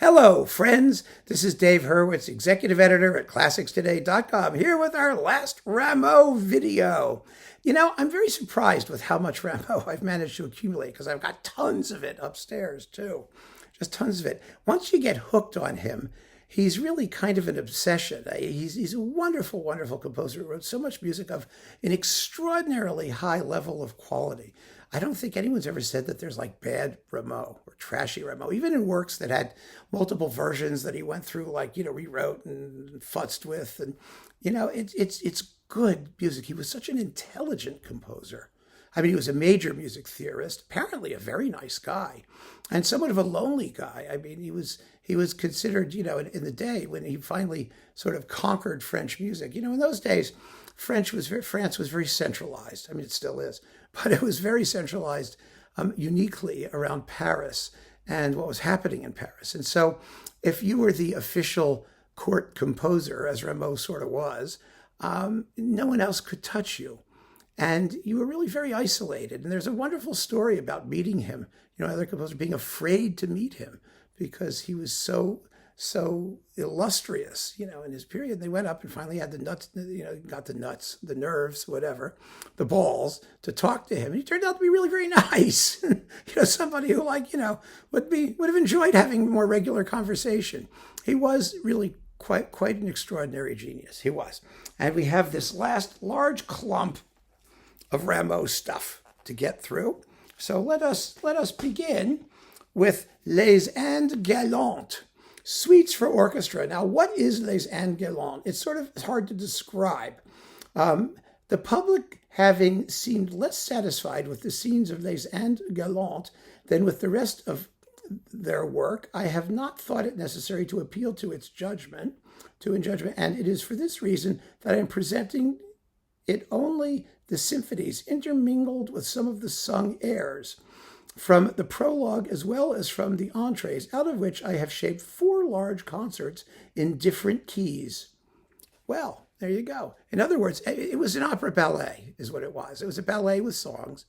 Hello, friends. This is Dave Hurwitz, executive editor at ClassicsToday.com, here with our last Rameau video. You know, I'm very surprised with how much Rameau I've managed to accumulate because I've got tons of it upstairs, too. Just tons of it. Once you get hooked on him, he's really kind of an obsession. He's a wonderful, wonderful composer who wrote so much music of an extraordinarily high level of quality. I don't think anyone's ever said that there's like bad Rameau or trashy Rameau, even in works that had multiple versions that he went through, like, rewrote and futzed with. And, it's good music. He was such an intelligent composer. I mean, he was a major music theorist, apparently a very nice guy, and somewhat of a lonely guy. I mean, he was considered, in the day when he finally sort of conquered French music. In those days, France was very centralized. I mean, it still is, but it was very centralized, uniquely around Paris and what was happening in Paris. And so if you were the official court composer, as Rameau sort of was, no one else could touch you. And you were really very isolated. And there's a wonderful story about meeting him, other composers being afraid to meet him because he was so illustrious, in his period. They went up and finally had the nuts, got the nuts, the nerves, whatever, the balls to talk to him. And he turned out to be really very nice. Somebody who would have enjoyed having more regular conversation. He was really quite an extraordinary genius. He was. And we have this last large clump of Rameau stuff to get through. So let us begin with Les Indes galantes, suites for orchestra. Now, what is Les Indes galantes? It's sort of hard to describe. The public, having seemed less satisfied with the scenes of Les Indes galantes than with the rest of their work, I have not thought it necessary to appeal to its judgment, and it is for this reason that I am presenting it only the symphonies intermingled with some of the sung airs from the prologue as well as from the entrees, out of which I have shaped 4 large concerts in different keys. Well, there you go. In other words, it was an opera-ballet is what it was. It was a ballet with songs,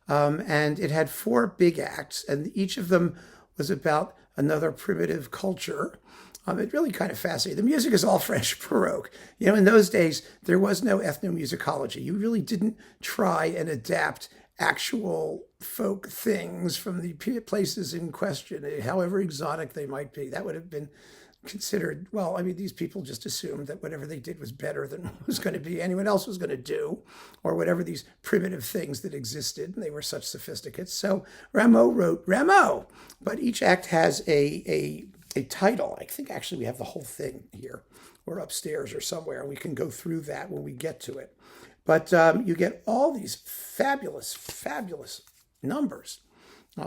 and it had 4 big acts, and each of them was about another primitive culture. It really kind of fascinating. The music is all French baroque. In those days, there was no ethnomusicology. You really didn't try and adapt actual folk things from the places in question, however exotic they might be. That would have been considered, these people just assumed that whatever they did was better than was going to be anyone else was going to do, or whatever these primitive things that existed, and they were such sophisticates. So Rameau wrote Rameau, but each act has a title. I think actually we have the whole thing here. We're upstairs or somewhere, and we can go through that when we get to it. But you get all these fabulous, fabulous numbers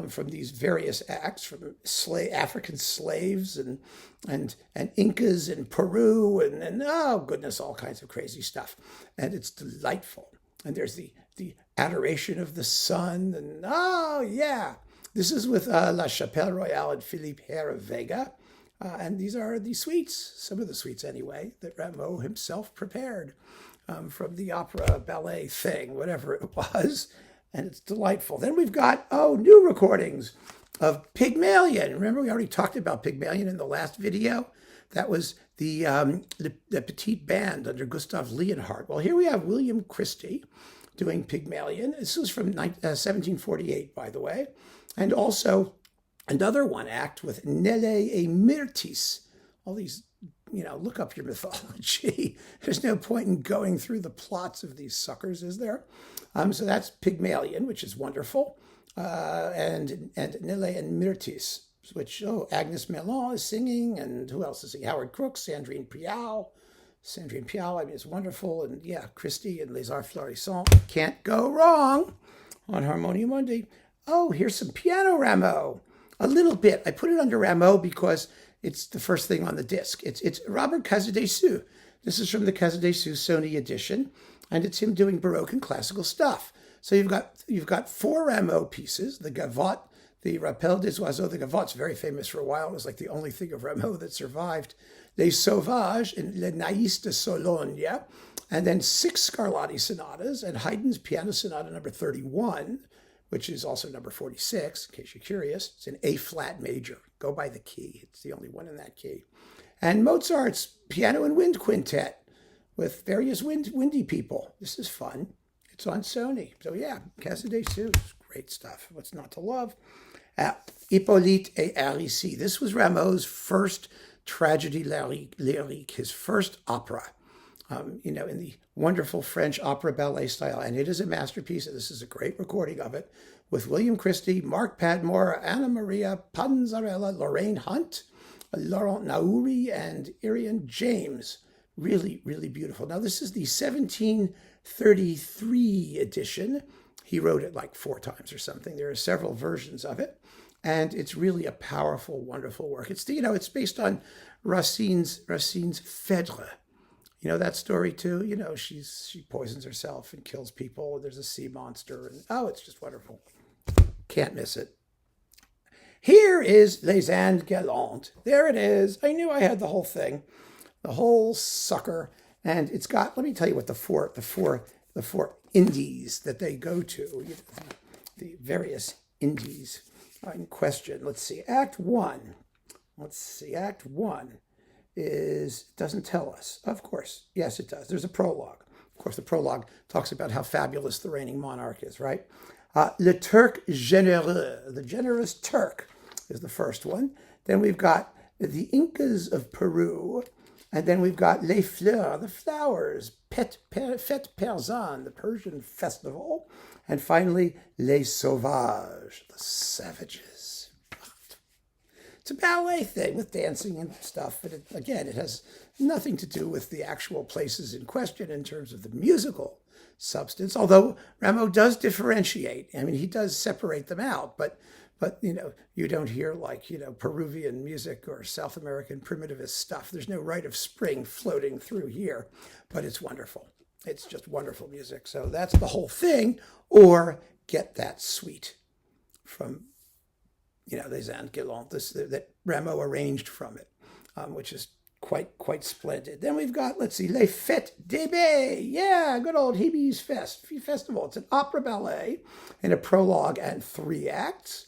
from these various acts, from African slaves and Incas in Peru and oh goodness, all kinds of crazy stuff. And it's delightful. And there's the adoration of the sun, and oh yeah. This is with La Chapelle Royale and Philippe Herr of Vega. And these are the suites, some of the suites anyway, that Rameau himself prepared from the opera-ballet thing, whatever it was. And it's delightful. Then we've got, new recordings of Pygmalion. Remember, we already talked about Pygmalion in the last video? That was the petite band under Gustav Leonhardt. Well, here we have William Christie doing Pygmalion. This was from 1748, by the way. And also another one act with Nele et Myrtis. All these, look up your mythology. There's no point in going through the plots of these suckers, is there? So that's Pygmalion, which is wonderful. And Nele and Myrtis, which, Agnes Melon is singing, and who else is singing? Howard Crook, Sandrine Piau, it's wonderful. And yeah, Christie and Les Arts Florissants. Can't go wrong on Harmonia Mundi. Oh, here's some piano Rameau. A little bit. I put it under Rameau because it's the first thing on the disc. It's Robert Casadessus. This is from the Casadessus Sony edition, and it's him doing Baroque and classical stuff. So you've got 4 Rameau pieces, the Gavotte, the Rappel des Oiseaux. The Gavotte's very famous for a while. It was like the only thing of Rameau that survived. Les Sauvages and Le Naïs de Sologne, and then 6 Scarlatti sonatas and Haydn's Piano Sonata number 31, which is also number 46, in case you're curious. It's an A-flat major. Go by the key. It's the only one in that key. And Mozart's Piano and Wind Quintet with various windy people. This is fun. It's on Sony. So yeah, Casa des Sous. Great stuff. What's not to love? Hippolyte et Aricie. This was Rameau's first tragédie lyrique, his first opera. In the wonderful French opera-ballet style. And it is a masterpiece. This is a great recording of it with William Christie, Mark Padmore, Anna Maria Panzarella, Lorraine Hunt, Laurent Naouri, and Irian James. Really, really beautiful. Now, this is the 1733 edition. He wrote it like 4 times or something. There are several versions of it. And it's really a powerful, wonderful work. It's it's based on Racine's Phèdre. You know that story too? She poisons herself and kills people. There's a sea monster. And it's just wonderful. Can't miss it. Here is Les Indes galantes. There it is. I knew I had the whole thing. The whole sucker. And it's got, let me tell you what the four Indes that they go to. The various Indes in question. Let's see. Act 1. Act 1. Doesn't tell us. Of course. Yes, it does. There's a prologue. Of course, the prologue talks about how fabulous the reigning monarch is, right? Le Turc généreux, the generous Turk, is the first one. Then we've got the Incas of Peru. And then we've got Les Fleurs, the flowers, Fête Persane, the Persian festival. And finally, Les Sauvages, the savages. It's a ballet thing with dancing and stuff, but it has nothing to do with the actual places in question in terms of the musical substance, although Rameau does differentiate. I mean, he does separate them out, but you don't hear Peruvian music or South American primitivist stuff. There's no rite of spring floating through here, but it's wonderful. It's just wonderful music. So that's the whole thing, or get that suite from Les Indes galantes that Rameau arranged from it, which is quite splendid. Then we've got, let's see, Les Fêtes d'Hebe. Yeah, good old Hebe's Festival. It's an opera ballet in a prologue and 3 acts.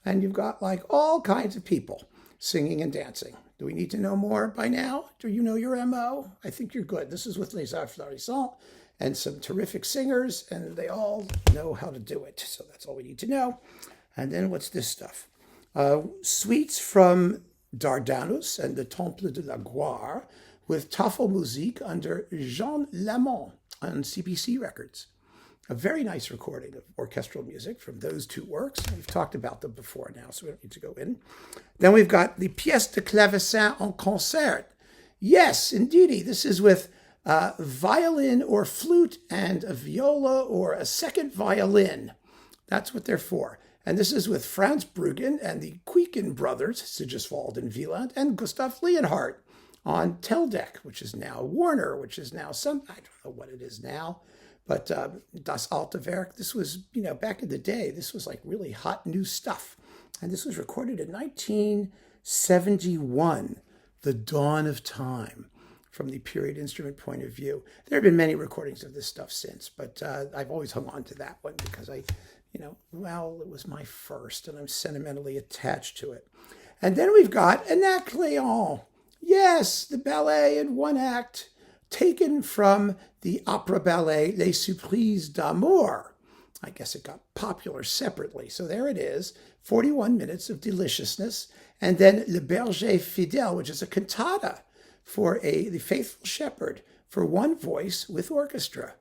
And you've got all kinds of people singing and dancing. Do we need to know more by now? Do you know your MO? I think you're good. This is with Les Arts Florissants and some terrific singers, and they all know how to do it. So that's all we need to know. And then what's this stuff? Suites from Dardanus and the Temple de la Gloire with Tafelmusik under Jean Lamont on CBC Records. A very nice recording of orchestral music from those 2 works. We've talked about them before now, so we don't need to go in. Then we've got the Pièce de Clavecin en Concert. Yes, indeedy. This is with violin or flute and a viola or a second violin. That's what they're for. And this is with Franz Bruggen and the Kuiken brothers, Sigiswald and Wieland, and Gustav Leonhardt on Teldec, which is now Warner, which is now I don't know what it is now. But Das Alte Werk, this was, back in the day, this was really hot new stuff. And this was recorded in 1971, the dawn of time, from the period instrument point of view. There have been many recordings of this stuff since, but I've always hung on to that one because it was my first and I'm sentimentally attached to it. And then we've got Anacleon. Yes, the ballet in 1 act, taken from the opera-ballet Les Surprises d'Amour. I guess it got popular separately. So there it is, 41 minutes of deliciousness. And then Le Berger Fidèle, which is a cantata for the faithful shepherd for 1 voice with orchestra.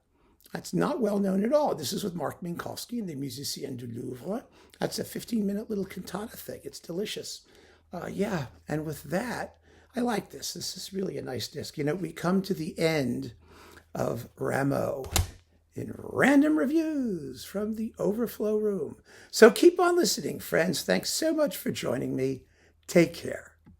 That's not well known at all. This is with Mark Minkowski and the Musiciens du Louvre. That's a 15-minute little cantata thing. It's delicious. And with that, I like this. This is really a nice disc. We come to the end of Rameau in Random Reviews from the Overflow room. So keep on listening, friends. Thanks so much for joining me. Take care.